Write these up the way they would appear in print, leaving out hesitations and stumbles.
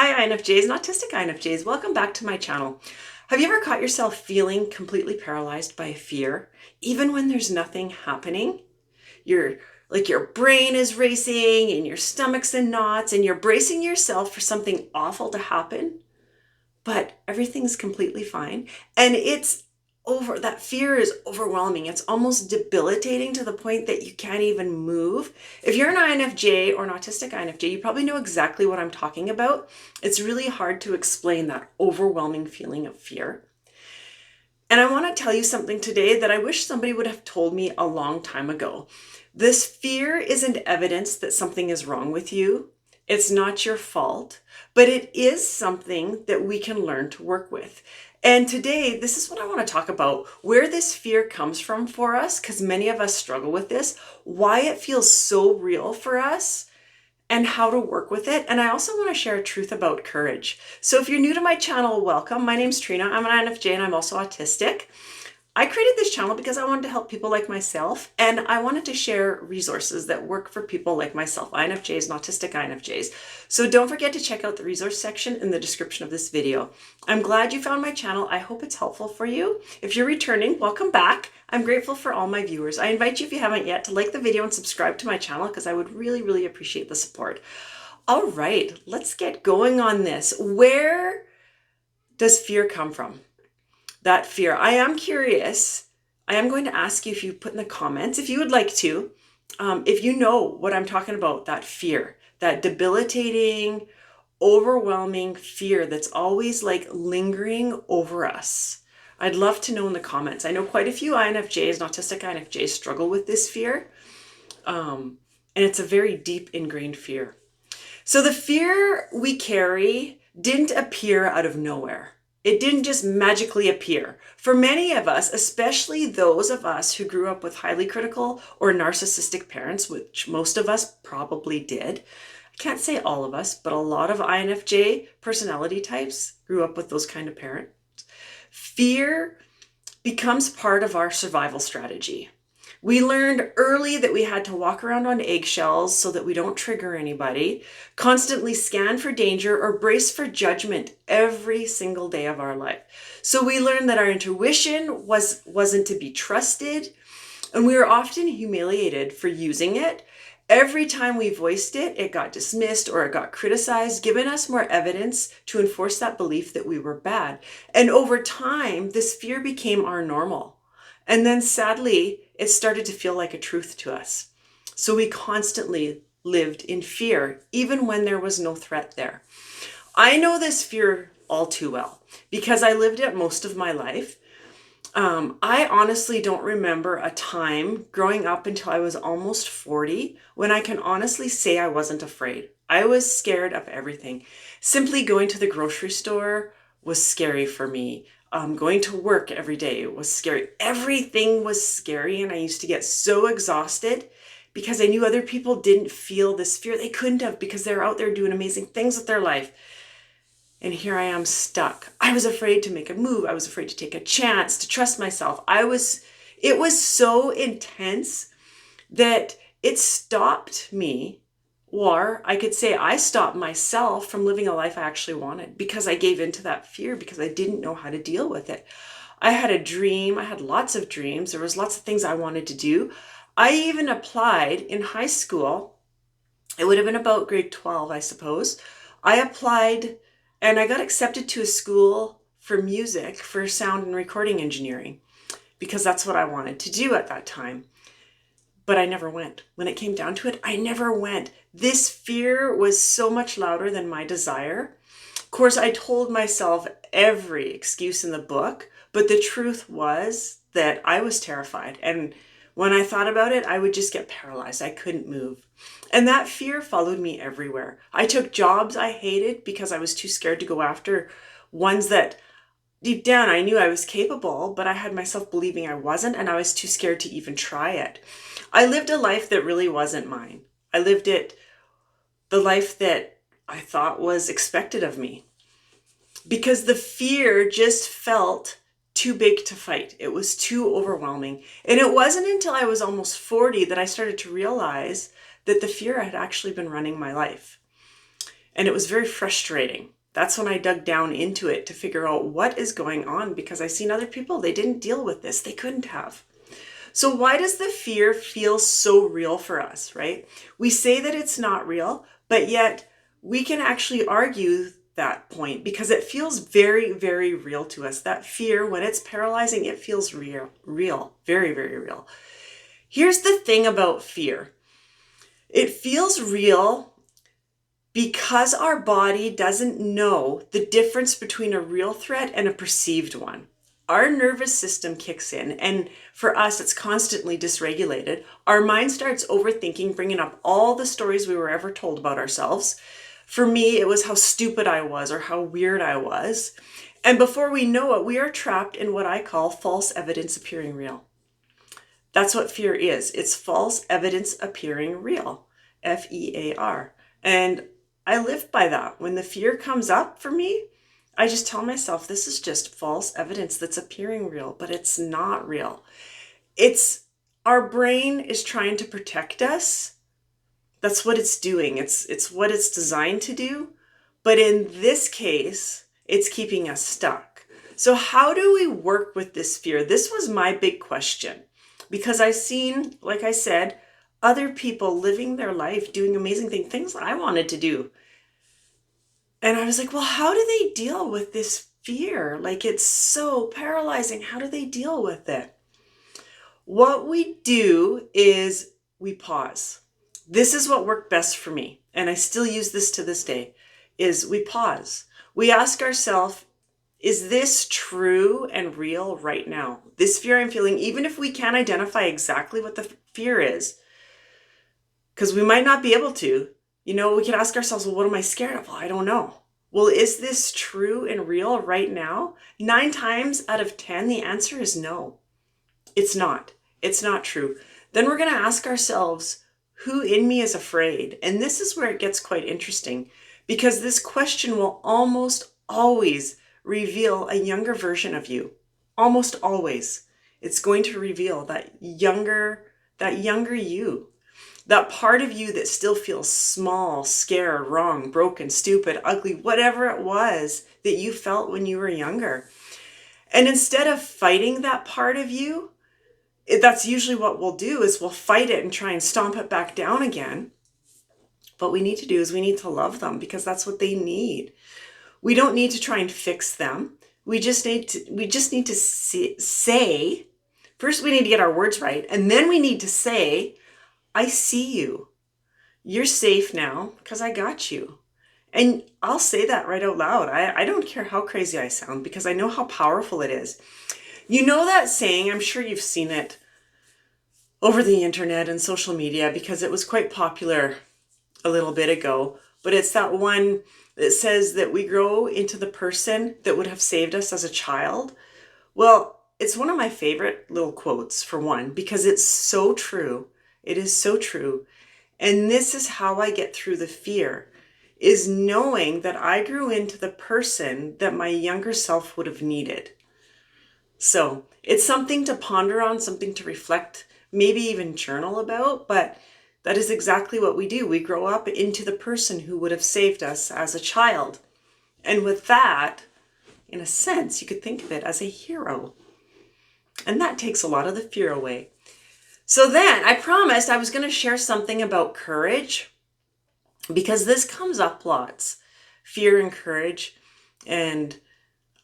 Hi INFJs and Autistic INFJs, welcome back to my channel. Have you ever caught yourself feeling completely paralyzed by fear, even when there's nothing happening? You're like your brain is racing and your stomach's in knots and you're bracing yourself for something awful to happen, but everything's completely fine. And that fear is overwhelming. It's almost debilitating to the point that you can't even move. If you're an INFJ or an autistic INFJ, you probably know exactly what I'm talking about. It's really hard to explain that overwhelming feeling of fear. And I want to tell you something today that I wish somebody would have told me a long time ago. This fear isn't evidence that something is wrong with you. It's not your fault, but it is something that we can learn to work with. And today, this is what I want to talk about, where this fear comes from for us, because many of us struggle with this, why it feels so real for us, and how to work with it. And I also want to share a truth about courage. So if you're new to my channel, welcome. My name's Trina. I'm an INFJ and I'm also autistic. I created this channel because I wanted to help people like myself, and I wanted to share resources that work for people like myself, INFJs and autistic INFJs. So don't forget to check out the resource section in the description of this video. I'm glad you found my channel. I hope it's helpful for you. If you're returning, welcome back. I'm grateful for all my viewers. I invite you, if you haven't yet, to like the video and subscribe to my channel because I would really, really appreciate the support. All right, let's get going on this. Where does fear come from? That fear. I am curious. I am going to ask you if you put in the comments, if you would like to, if you know what I'm talking about, that fear, that debilitating, overwhelming fear that's always like lingering over us. I'd love to know in the comments. I know quite a few INFJs and autistic INFJs struggle with this fear. And it's a very deep ingrained fear. So the fear we carry didn't appear out of nowhere. It didn't just magically appear. For many of us, especially those of us who grew up with highly critical or narcissistic parents, which most of us probably did. I can't say all of us, but a lot of INFJ personality types grew up with those kind of parents. Fear becomes part of our survival strategy. We learned early that we had to walk around on eggshells so that we don't trigger anybody, constantly scan for danger or brace for judgment every single day of our life. So we learned that our intuition wasn't to be trusted, and we were often humiliated for using it. Every time we voiced it, it got dismissed or it got criticized, giving us more evidence to enforce that belief that we were bad. And over time, this fear became our normal. And then sadly, it started to feel like a truth to us. So we constantly lived in fear, even when there was no threat there. I know this fear all too well because I lived it most of my life. I honestly don't remember a time growing up until I was almost 40 when I can honestly say I wasn't afraid. I was scared of everything. Simply going to the grocery store was scary for me. Going to work every day was scary. Everything was scary, and I used to get so exhausted because I knew other people didn't feel this fear. They couldn't have because they're out there doing amazing things with their life. And here I am stuck. I was afraid to make a move. I was afraid to take a chance, to trust myself. It was so intense that it stopped me. Or I could say I stopped myself from living a life I actually wanted because I gave into that fear because I didn't know how to deal with it. I had a dream. I had lots of dreams. There was lots of things I wanted to do. I even applied in high school. It would have been about grade 12, I suppose. I applied and I got accepted to a school for music, for sound and recording engineering, because that's what I wanted to do at that time. But I never went. When it came down to it, I never went. This fear was so much louder than my desire. Of course, I told myself every excuse in the book, but the truth was that I was terrified. And when I thought about it, I would just get paralyzed. I couldn't move. And that fear followed me everywhere. I took jobs I hated because I was too scared to go after ones that deep down I knew I was capable, but I had myself believing I wasn't, and I was too scared to even try it. I lived a life that really wasn't mine. I lived the life that I thought was expected of me because the fear just felt too big to fight. It was too overwhelming. And it wasn't until I was almost 40 that I started to realize that the fear had actually been running my life. And it was very frustrating. That's when I dug down into it to figure out what is going on, because I've seen other people, they didn't deal with this. They couldn't have. So why does the fear feel so real for us, right? We say that it's not real, but yet we can actually argue that point because it feels very, very real to us. That fear, when it's paralyzing, it feels real, very, very real. Here's the thing about fear. It feels real because our body doesn't know the difference between a real threat and a perceived one. Our nervous system kicks in, and for us, it's constantly dysregulated. Our mind starts overthinking, bringing up all the stories we were ever told about ourselves. For me, it was how stupid I was or how weird I was. And before we know it, we are trapped in what I call false evidence appearing real. That's what fear is. It's false evidence appearing real. FEAR. And I live by that. When the fear comes up for me, I just tell myself this is just false evidence that's appearing real, but it's not real. It's our brain is trying to protect us. That's what it's doing. It's what it's designed to do. But in this case, it's keeping us stuck. So how do we work with this fear? This was my big question, because I've seen, like I said, other people living their life, doing amazing things that I wanted to do. And I was like, well, how do they deal with this fear? Like, it's so paralyzing. How do they deal with it? What we do is we pause. This is what worked best for me. And I still use this to this day, is we pause. We ask ourselves, is this true and real right now? This fear I'm feeling, even if we can't identify exactly what the fear is, because we might not be able to, we can ask ourselves, well, what am I scared of? Well, I don't know. Well, is this true and real right now? 9 times out of 10, the answer is no. It's not. It's not true. Then we're going to ask ourselves, who in me is afraid? And this is where it gets quite interesting, because this question will almost always reveal a younger version of you. Almost always. It's going to reveal that younger you. That part of you that still feels small, scared, wrong, broken, stupid, ugly, whatever it was that you felt when you were younger. And instead of fighting that part of you, that's usually what we'll do, is we'll fight it and try and stomp it back down again. What we need to do is we need to love them, because that's what they need. We don't need to try and fix them. We just need to say, first we need to get our words right, and then we need to say, I see you. You're safe now because I got you. And I'll say that right out loud. I don't care how crazy I sound, because I know how powerful it is. You know that saying, I'm sure you've seen it over the internet and social media, because it was quite popular a little bit ago, but it's that one that says that we grow into the person that would have saved us as a child. Well, it's one of my favorite little quotes, for one, because it's so true. It is so true. And this is how I get through the fear, is knowing that I grew into the person that my younger self would have needed. So it's something to ponder on, something to reflect, maybe even journal about, but that is exactly what we do. We grow up into the person who would have saved us as a child. And with that, in a sense, you could think of it as a hero. And that takes a lot of the fear away. So then I promised I was going to share something about courage, because this comes up lots, fear and courage. And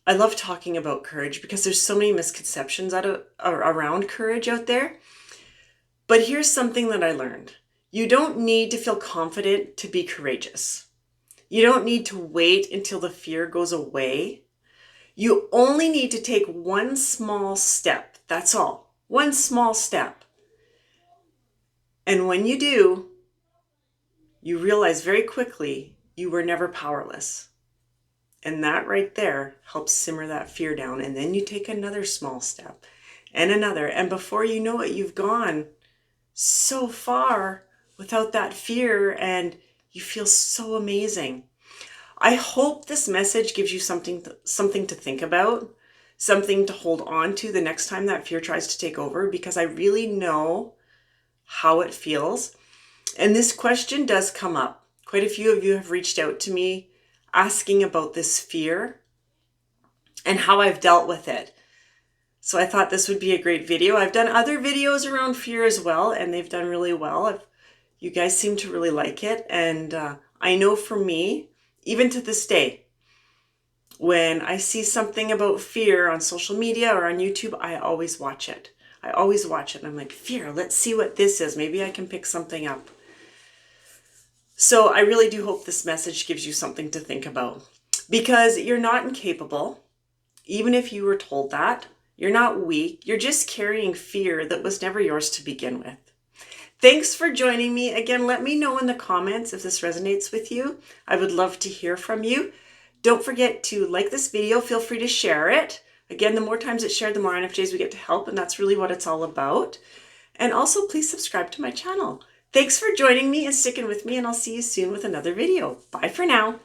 I love talking about courage because there's so many misconceptions around courage out there. But here's something that I learned. You don't need to feel confident to be courageous. You don't need to wait until the fear goes away. You only need to take one small step. That's all. One small step. And when you do, you realize very quickly you were never powerless. And that right there helps simmer that fear down. And then you take another small step and another. And before you know it, you've gone so far without that fear, and you feel so amazing. I hope this message gives you something to think about, something to hold on to the next time that fear tries to take over, because I really know how it feels. And this question does come up Quite a few of you have reached out to me asking about this fear and how I've dealt with it. So I thought this would be a great video. I've done other videos around fear as well, and they've done really well. You guys seem to really like it. And I know for me, even to this day, when I see something about fear on social media or on YouTube, I always watch it. I always watch it. And I'm like, fear, let's see what this is. Maybe I can pick something up. So I really do hope this message gives you something to think about, because you're not incapable. Even if you were told that, you're not weak. You're just carrying fear that was never yours to begin with. Thanks for joining me. Again, let me know in the comments if this resonates with you. I would love to hear from you. Don't forget to like this video. Feel free to share it. Again, the more times it's shared, the more INFJs we get to help, and that's really what it's all about. And also, please subscribe to my channel. Thanks for joining me and sticking with me, and I'll see you soon with another video. Bye for now.